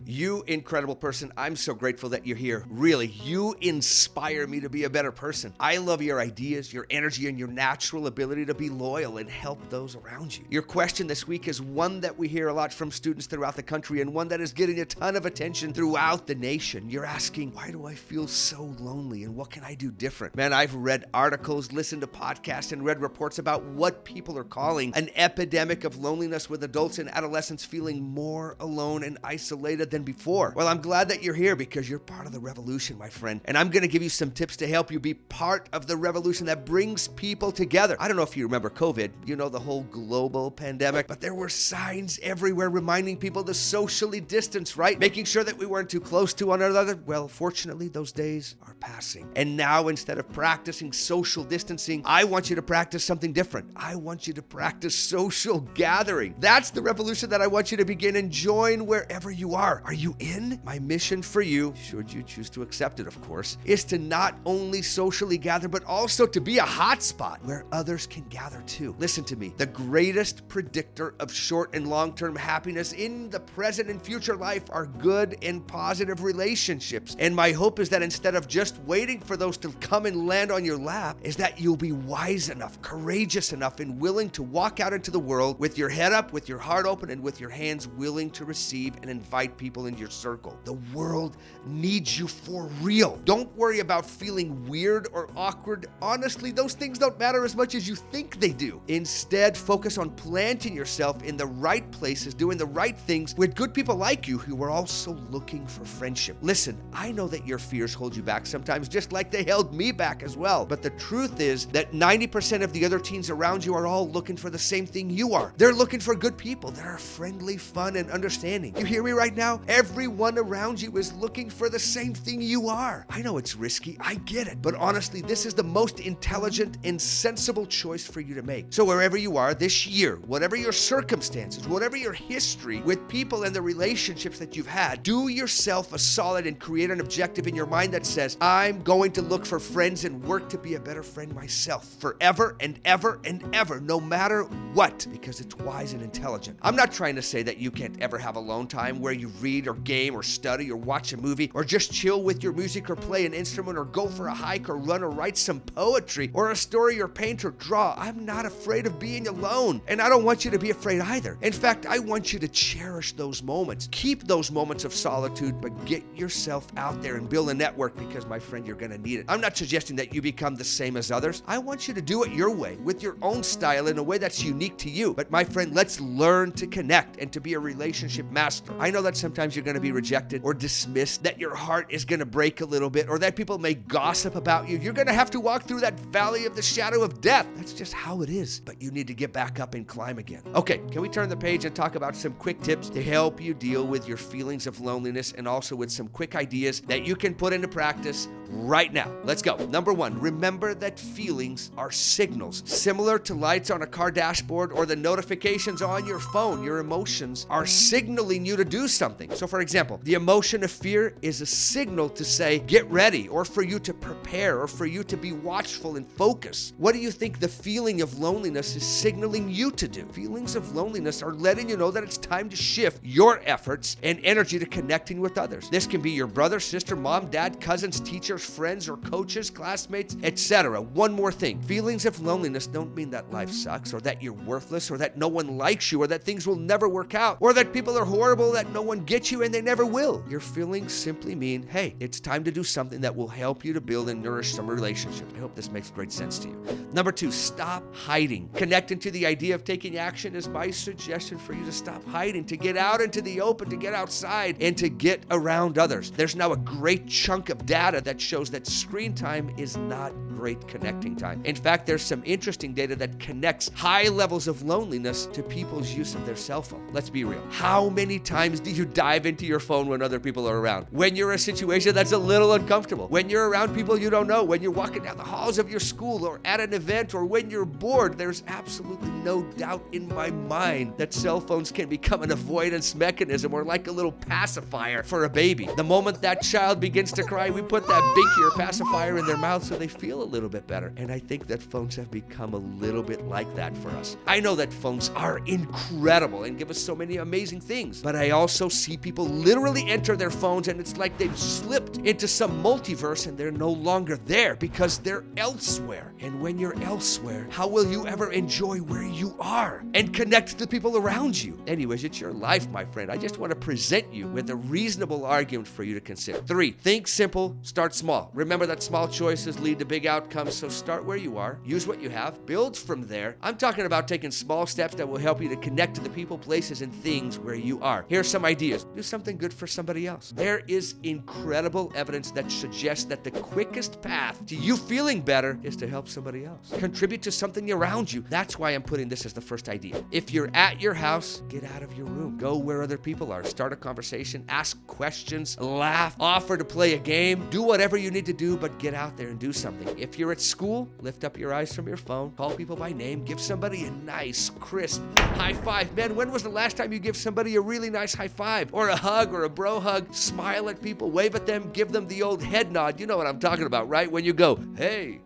You incredible person. I'm so grateful that you're here. Really, you inspire me to be a better person. I love your ideas, your energy, and your natural ability to be loyal and help those around you. Your question this week is one that we hear a lot from students throughout the country and one that is getting a ton of attention throughout the nation. You're asking, why do I feel so lonely and what can I do different? Man, I've read articles, listened to podcasts, and read reports about what people are calling an epidemic of loneliness, with adults and adolescents feeling more alone and isolated than before. Well, I'm glad that you're here because you're part of the revolution, my friend. And I'm going to give you some tips to help you be part of the revolution that brings people together. I don't know if you remember COVID, the whole global pandemic, but there were signs everywhere reminding people to socially distance, right? Making sure that we weren't too close to one another. Well, fortunately, those days are passing. And now, instead of practicing social distancing, I want you to practice something different. I want you to practice social gathering. That's the revolution that I want you to begin and join wherever you are. Are you in? My mission for you, should you choose to accept it, of course, is to not only socially gather, but also to be a hotspot where others can gather too. Listen to me. The greatest predictor of short and long-term happiness in the present and future life are good and positive relationships. And my hope is that instead of just waiting for those to come and land on your lap, is that you'll be wise enough, courageous enough, and willing to walk out into the world with your head up, with your heart open, and with your hands willing to receive and invite people into your circle. The world needs you for real. Don't worry about feeling weird or awkward. Honestly, those things don't matter as much as you think they do. Instead, focus on planting yourself in the right places, doing the right things with good people like you who are also looking for friendship. Listen, I know that your fears hold you back sometimes, just like they held me back as well. But the truth is that 90% of the other teens around you are all looking for the same thing you are. They're looking for good people that are friendly, fun, and understanding. You hear me right now? Everyone around you is looking for the same thing you are. I know it's risky. I get it. But honestly, this is the most intelligent and sensible choice for you to make. So wherever you are this year, whatever your circumstances, whatever your history with people and the relationships that you've had, do yourself a solid and create an objective in your mind that says, I'm going to look for friends and work to be a better friend myself forever and ever and ever, no matter what, because it's wise and intelligent. I'm not trying to say that you can't ever have alone time where you read or game or study or watch a movie or just chill with your music or play an instrument or go for a hike or run or write some poetry or a story or paint or draw. I'm not afraid of being alone, and I don't want you to be afraid either. In fact, I want you to cherish those moments. Keep those moments of solitude, but get yourself out there and build a network because, my friend, you're going to need it. I'm not suggesting that you become the same as others. I want you to do it your way, with your own style, in a way that's unique to you. But my friend, let's learn to connect and to be a relationship master. I know that sometimes you're going to be rejected or dismissed, that your heart is going to break a little bit, or that people may gossip about you. You're going to have to walk through that valley of the shadow of death. That's just how it is. But you need to get back up and climb again. Okay, can we turn the page and talk about some quick tips to help you deal with your feelings of loneliness, and also with some quick ideas that you can put into practice right now. Let's go. Number one, remember that feelings are signals. Similar to lights on a car dashboard or the notifications on your phone, your emotions are signaling you to do something. So for example, the emotion of fear is a signal to say, get ready, or for you to prepare, or for you to be watchful and focus. What do you think the feeling of loneliness is signaling you to do? Feelings of loneliness are letting you know that it's time to shift your efforts and energy to connecting with others. This can be your brother, sister, mom, dad, cousins, teachers, friends, or coaches, classmates, etc. One more thing. Feelings of loneliness don't mean that life sucks, or that you're worthless, or that no one likes you, or that things will never work out, or that people are horrible, that no one gets you and they never will. Your feelings simply mean, hey, it's time to do something that will help you to build and nourish some relationships. I hope this makes great sense to you. Number two, stop hiding. Connecting to the idea of taking action is my suggestion for you to stop hiding, to get out into the open, to get outside, and to get around others. There's now a great chunk of data that shows that screen time is not great connecting time. In fact, there's some interesting data that connects high levels of loneliness to people's use of their cell phone. Let's be real. How many times do you dive into your phone when other people are around? When you're in a situation that's a little uncomfortable, when you're around people you don't know, when you're walking down the halls of your school or at an event, or when you're bored, there's absolutely no doubt in my mind that cell phones can become an avoidance mechanism, or like a little pacifier for a baby. The moment that child begins to cry, we put that binky or pacifier in their mouth so they feel a little bit better. And I think that phones have become a little bit like that for us. I know that phones are incredible and give us so many amazing things, but I also see see people literally enter their phones and it's like they've slipped into some multiverse and they're no longer there because they're elsewhere. And when you're elsewhere, how will you ever enjoy where you are and connect to the people around you? Anyways, it's your life, my friend. I just want to present you with a reasonable argument for you to consider. 3, think simple, start small. Remember that small choices lead to big outcomes, so start where you are, use what you have, build from there. I'm talking about taking small steps that will help you to connect to the people, places, and things where you are. Here's some ideas. Do something good for somebody else. There is incredible evidence that suggests that the quickest path to you feeling better is to help somebody else. Contribute to something around you. That's why I'm putting this as the first idea. If you're at your house, get out of your room. Go where other people are. Start a conversation. Ask questions. Laugh. Offer to play a game. Do whatever you need to do, but get out there and do something. If you're at school, lift up your eyes from your phone. Call people by name. Give somebody a nice, crisp high five. Man, when was the last time you give somebody a really nice high five? Or a hug or a bro hug? Smile at people. Wave at them. Give them the old head nod. You know what I'm talking about, right? When you go, hey.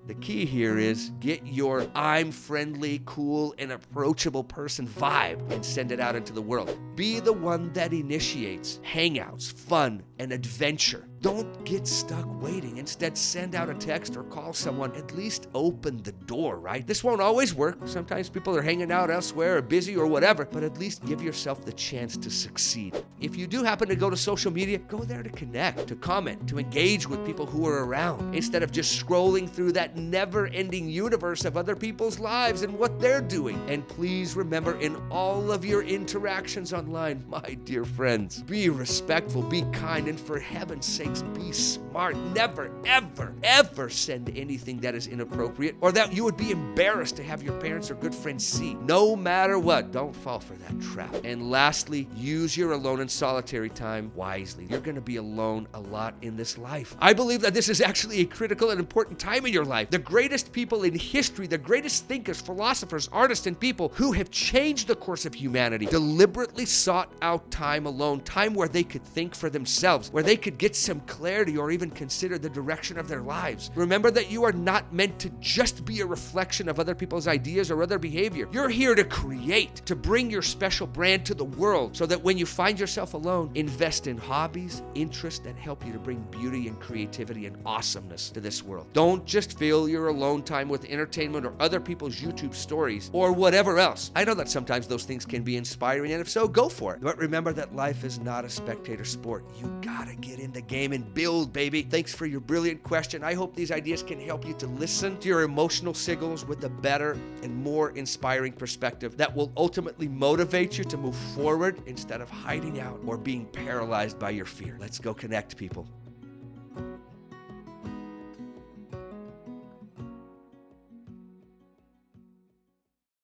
The key here is get your I'm friendly, cool, and approachable person vibe and send it out into the world. Be the one that initiates hangouts, fun, and adventure. Don't get stuck waiting. Instead, send out a text or call someone. At least open the door, right? This won't always work. Sometimes people are hanging out elsewhere or busy or whatever, but at least give yourself the chance to succeed. If you do happen to go to social media, go there to connect, to comment, to engage with people who are around, instead of just scrolling through that never-ending universe of other people's lives and what they're doing. And please remember, in all of your interactions online, my dear friends, be respectful, be kind, and for heaven's sakes, be smart. Never, ever, ever send anything that is inappropriate or that you would be embarrassed to have your parents or good friends see. No matter what, don't fall for that trap. And lastly, use your alone and solitary time wisely. You're going to be alone a lot in this life. I believe that this is actually a critical and important time in your life. The greatest people in history, the greatest thinkers, philosophers, artists, and people who have changed the course of humanity deliberately sought out time alone, time where they could think for themselves, where they could get some clarity or even consider the direction of their lives. Remember that you are not meant to just be a reflection of other people's ideas or other behavior. You're here to create, to bring your special brand to the world, so that when you find yourself alone, invest in hobbies, interests that help you to bring beauty and creativity and awesomeness to this world. Don't just fill your alone time with entertainment or other people's YouTube stories or whatever else. I know that sometimes those things can be inspiring, and if so, go for it. But remember that life is not a spectator sport. You gotta get in the game and build, baby. Thanks for your brilliant question. I hope these ideas can help you to listen to your emotional signals with a better and more inspiring perspective that will ultimately motivate you to move forward instead of hiding out or being paralyzed by your fear. Let's go connect, people.